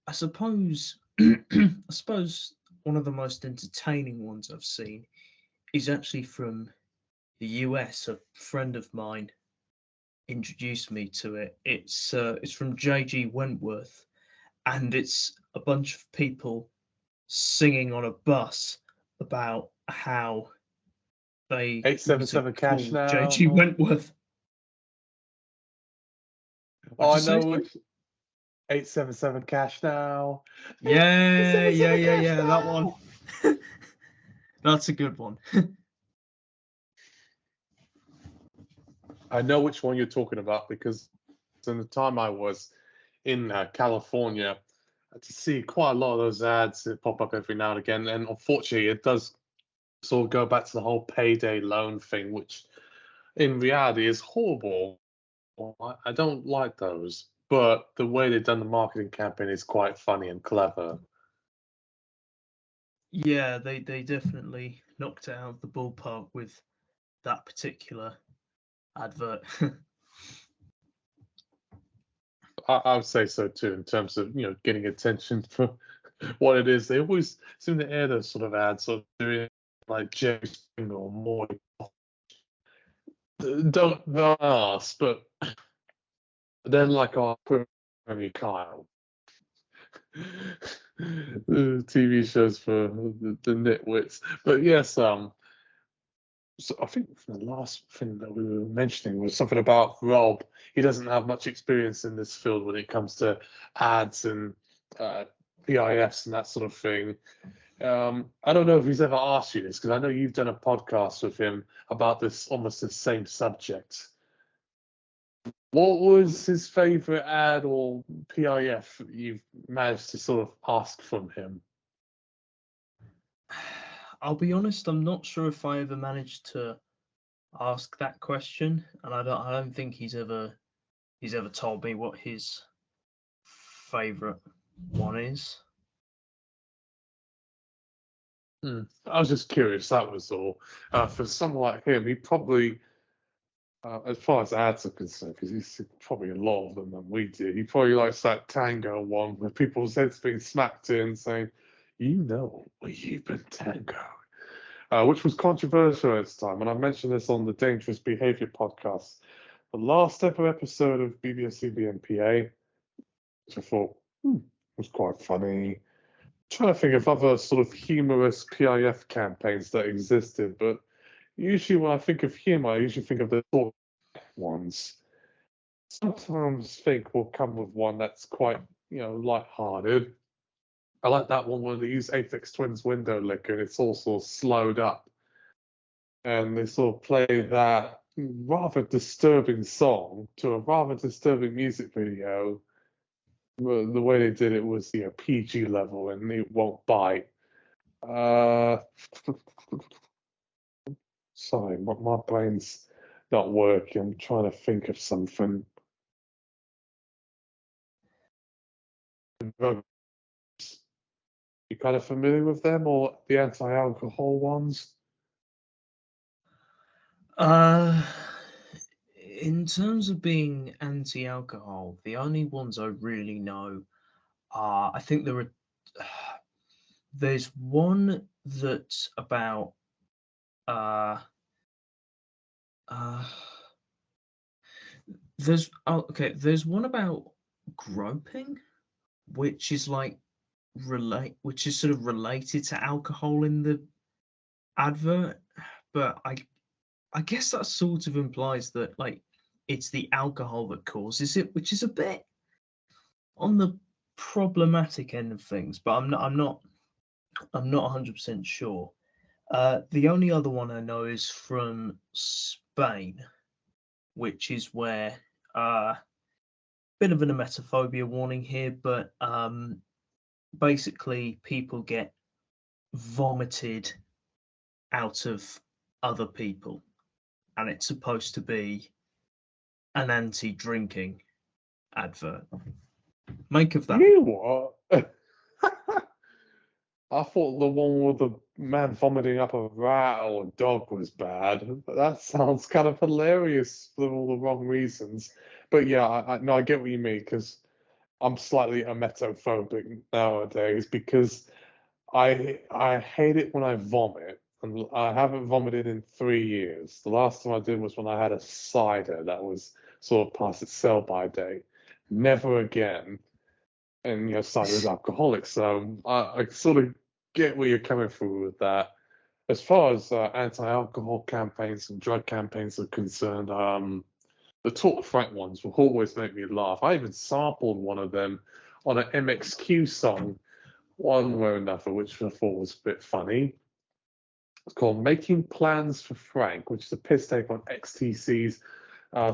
I suppose one of the most entertaining ones I've seen is actually from the US. A friend of mine introduced me to it. It's from JG Wentworth, and it's a bunch of people singing on a bus about how they 877 cash now. JG Wentworth. I know which 877 cash now. Yeah, that one. That's a good one. I know which one you're talking about because in the time I was in California, I had to see quite a lot of those ads that pop up every now and again. And unfortunately, it does sort of go back to the whole payday loan thing, which in reality is horrible. I don't like those, but the way they've done the marketing campaign is quite funny and clever. Yeah, they definitely knocked it out of the ballpark with that particular advert. I would say so too, in terms of getting attention for what it is. They always seem to air those sort of ads, sort of doing like Jerry Springer or more. Don't ask, but then like our Premier Kyle. The TV shows for the nitwits. But yes, so I think the last thing that we were mentioning was something about Rob. He doesn't have much experience in this field when it comes to ads and PIFs and that sort of thing. I don't know if he's ever asked you this because I know you've done a podcast with him about this almost the same subject. What was his favorite ad or PIF you've managed to sort of ask from him? I'll be honest, I'm not sure if I ever managed to ask that question, and I don't think he's ever told me what his favorite one is. I was just curious, that was all. For someone like him, he probably, as far as ads are concerned, because he's probably a lot of them than we did, he probably likes that tango one where people's heads being smacked in saying, where you've been tango. Which was controversial at the time. And I mentioned this on the Dangerous Behavior podcast, the last ever episode of BBFC MPAA, which I thought was quite funny. Trying to think of other sort of humorous PIF campaigns that existed, but usually when I think of humor, I usually think of the sort of ones. Sometimes think will come with one that's quite, light-hearted. I like that one where they use Aphex Twin's window licker and it's all sort of slowed up. And they sort of play that rather disturbing song to a rather disturbing music video. the way they did it was, PG level and it won't bite. Uh, Sorry, my brain's not working. I'm trying to think of something. Drugs. You kind of familiar with them or the anti-alcohol ones? Uh, in terms of being anti-alcohol, the only ones I really know are, I think there's one that's about uh uh there's one about groping, which is like which is sort of related to alcohol in the advert, but I guess that sort of implies that like it's the alcohol that causes it, which is a bit on the problematic end of things, but I'm not 100% sure. The only other one I know is from Spain, which is where bit of an emetophobia warning here, but basically people get vomited out of other people, and it's supposed to be an anti-drinking advert. Make of that. You know what? I thought the one with the man vomiting up a rat or a dog was bad. That sounds kind of hilarious for all the wrong reasons. But yeah, no, I get what you mean because I'm slightly emetophobic nowadays because I hate it when I vomit, and I haven't vomited in 3 years. The last time I did was when I had a cider that was sort of past its sell-by date. Never again. And cider is alcoholic, so I sort of get where you're coming through with that. As far as anti-alcohol campaigns and drug campaigns are concerned, the Talk Frank ones will always make me laugh. I even sampled one of them on an MXQ song, one way or another, which I thought was a bit funny. It's called Making Plans for Frank, which is a piss take on XTC's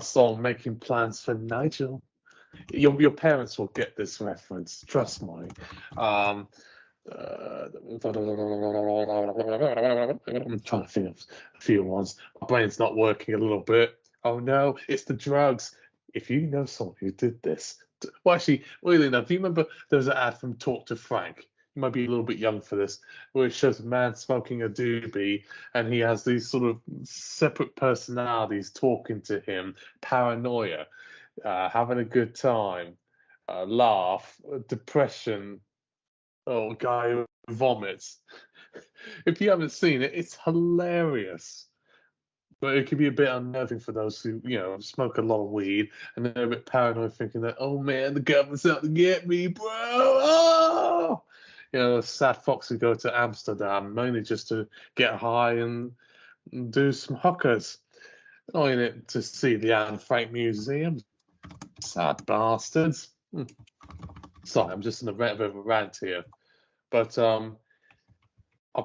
song Making Plans for Nigel. Your parents will get this reference, trust me. I'm trying to think of a few ones. My brain's not working a little bit. Oh no, it's the drugs. If you know someone who did this, well, actually, really enough, do you remember there was an ad from Talk to Frank? You might be a little bit young for this, where it shows a man smoking a doobie, and he has these sort of separate personalities talking to him, paranoia, having a good time, laugh, depression, oh, guy who vomits. If you haven't seen it, it's hilarious. But it can be a bit unnerving for those who, smoke a lot of weed and they're a bit paranoid, thinking that, oh man, the government's out to get me, bro. Oh! Sad fox who go to Amsterdam mainly just to get high and do some hookers. Not in it to see the Anne Frank Museum. Sad bastards. Sorry, I'm just in a bit of a rant here. But I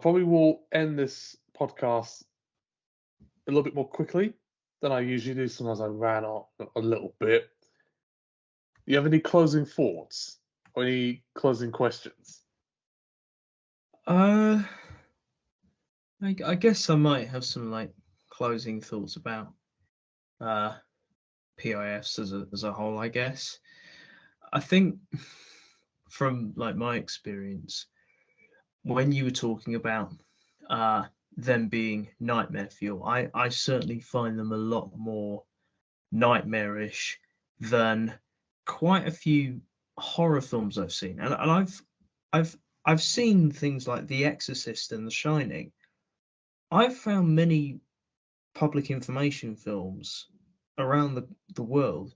probably will end this podcast a little bit more quickly than I usually do. Sometimes I ran on a little bit. You have any closing thoughts or any closing questions? I guess I might have some like closing thoughts about PIFs as a whole. I guess I think from like my experience, when you were talking about them being nightmare fuel, I certainly find them a lot more nightmarish than quite a few horror films I've seen, and I've seen things like The Exorcist and The Shining. I've found many public information films around the world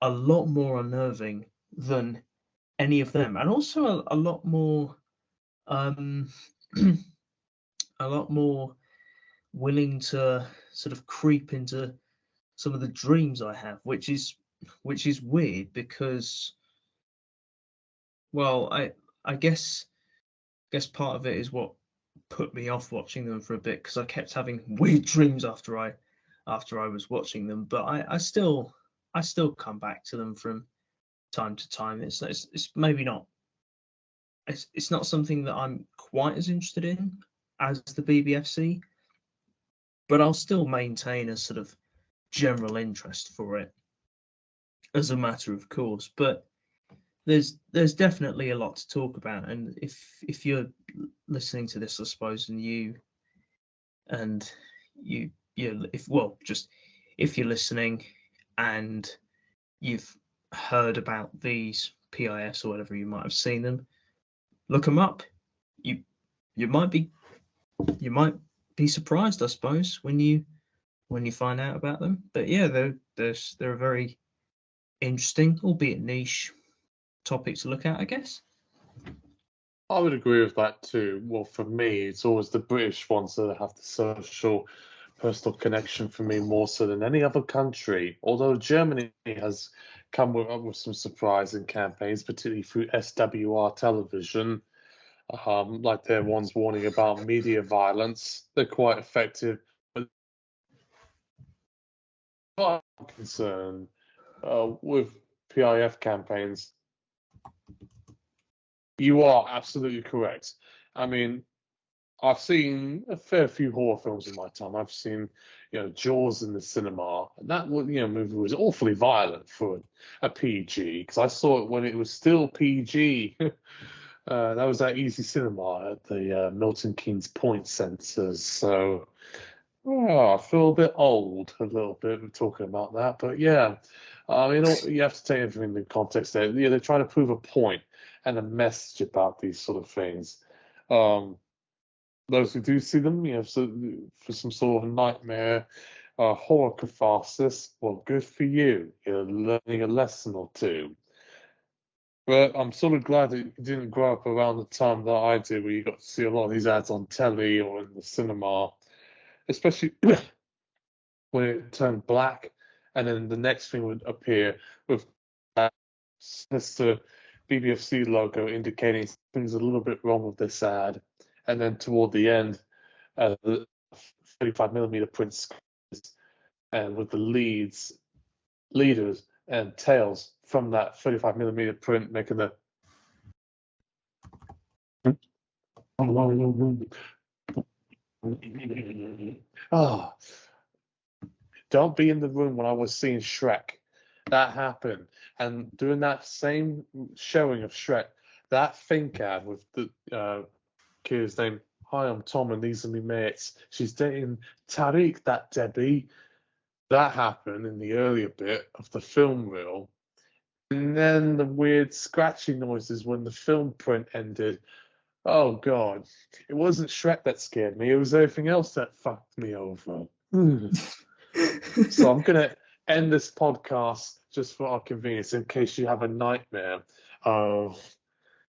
a lot more unnerving than any of them, and also a lot more um a lot more willing to sort of creep into some of the dreams I have, which is weird because, well, I guess part of it is what put me off watching them for a bit, because I kept having weird dreams after I was watching them, but I still come back to them from time to time. It's maybe not. It's not something that I'm quite as interested in as the BBFC, but I'll still maintain a sort of general interest for it as a matter of course. But there's definitely a lot to talk about, and if you're listening to this, I suppose, and you if you're listening and you've heard about these PIS or whatever, you might have seen them, look them up. You might be surprised, I suppose, when you find out about them. But yeah, they're a very interesting, albeit niche, topic to look at, I guess. I would agree with that too. Well, for me, it's always the British ones that have the social, personal connection for me more so than any other country. Although Germany has come with some surprising campaigns, particularly through SWR television, like their ones warning about media violence. They're quite effective. But I'm concerned with PIF campaigns. You are absolutely correct. I mean, I've seen a fair few horror films in my time. I've seen, Jaws in the cinema. And that movie was awfully violent for a PG because I saw it when it was still PG. That was at Easy Cinema at the Milton Keynes Point Centres. So I feel a bit old, a little bit, talking about that. But yeah, I mean, you have to take everything in context there. Yeah, they're trying to prove a point and a message about these sort of things. Those who do see them, for some sort of nightmare, horror catharsis, well, good for you. You're learning a lesson or two. But I'm sort of glad that you didn't grow up around the time that I did, where you got to see a lot of these ads on telly or in the cinema, especially when it turned black, and then the next thing would appear with that sinister BBFC logo indicating something's a little bit wrong with this ad. And then toward the end, the 35mm print screens, and with the leaders, and tails from that 35mm print making the oh, don't be in the room when I was seeing Shrek. That happened, and during that same showing of Shrek, that Think ad with the kid's name. Hi, I'm Tom, and these are my mates. She's dating Tariq, that Debbie. That happened in the earlier bit of the film reel. And then the weird scratching noises when the film print ended. Oh, God. It wasn't Shrek that scared me. It was everything else that fucked me over. So I'm going to end this podcast just for our convenience in case you have a nightmare of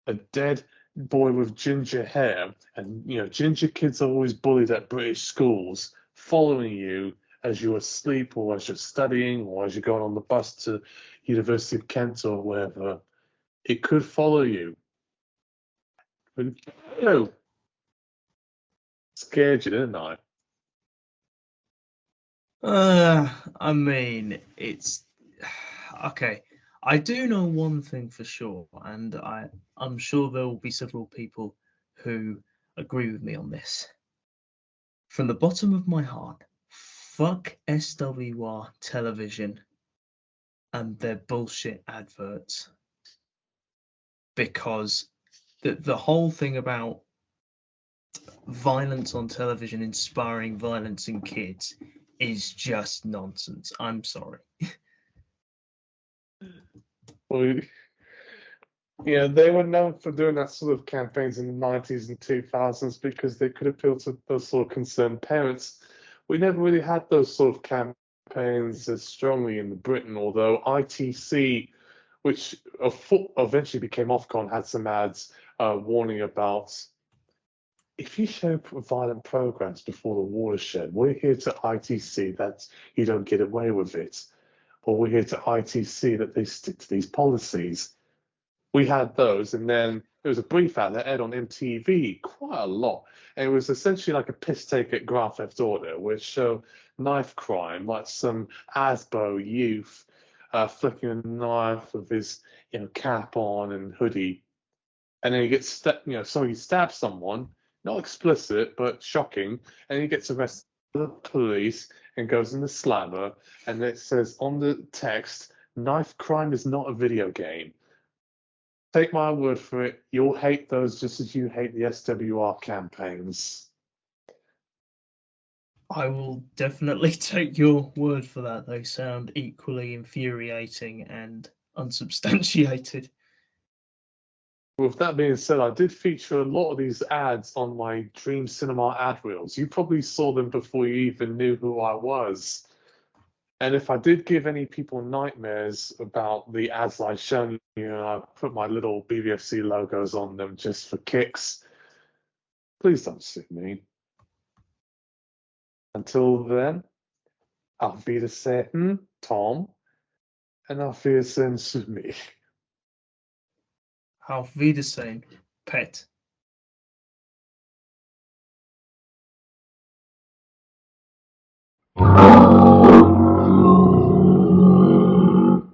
a dead boy with ginger hair, and ginger kids are always bullied at British schools, following you as you're asleep or as you're studying or as you're going on the bus to University of Kent or wherever. It could follow you. Scared you, didn't I? I mean, it's okay. I do know one thing for sure, and I'm sure there will be several people who agree with me on this. From the bottom of my heart, fuck SWR television and their bullshit adverts. Because the whole thing about violence on television inspiring violence in kids is just nonsense. I'm sorry. Well, they were known for doing that sort of campaigns in the 90s and 2000s because they could appeal to those sort of concerned parents. We never really had those sort of campaigns as strongly in Britain, although ITC, which eventually became Ofcom, had some ads warning about if you show violent programs before the watershed, we're here to ITC that you don't get away with it. Or we're here to ITC that they stick to these policies. We had those, and then there was a brief ad that aired on MTV quite a lot. And it was essentially like a piss take at Grand Theft Auto, which showed knife crime, like some ASBO youth flicking a knife with his cap on and hoodie, and then he gets he stabs someone, not explicit but shocking, and he gets arrested by the police and goes in the slammer, and it says on the text, "Knife crime is not a video game." Take my word for it, you'll hate those just as you hate the SWR campaigns. I will definitely take your word for that. They sound equally infuriating and unsubstantiated. With that being said, I did feature a lot of these ads on my Dream Cinema ad reels. You probably saw them before you even knew who I was. And if I did give any people nightmares about the ads I've shown you, and I put my little BBFC logos on them just for kicks, please don't sue me. Until then, auf Wiedersehen, Tom, and auf Wiedersehen, Sumi. Auf Wiedersehen, Pet.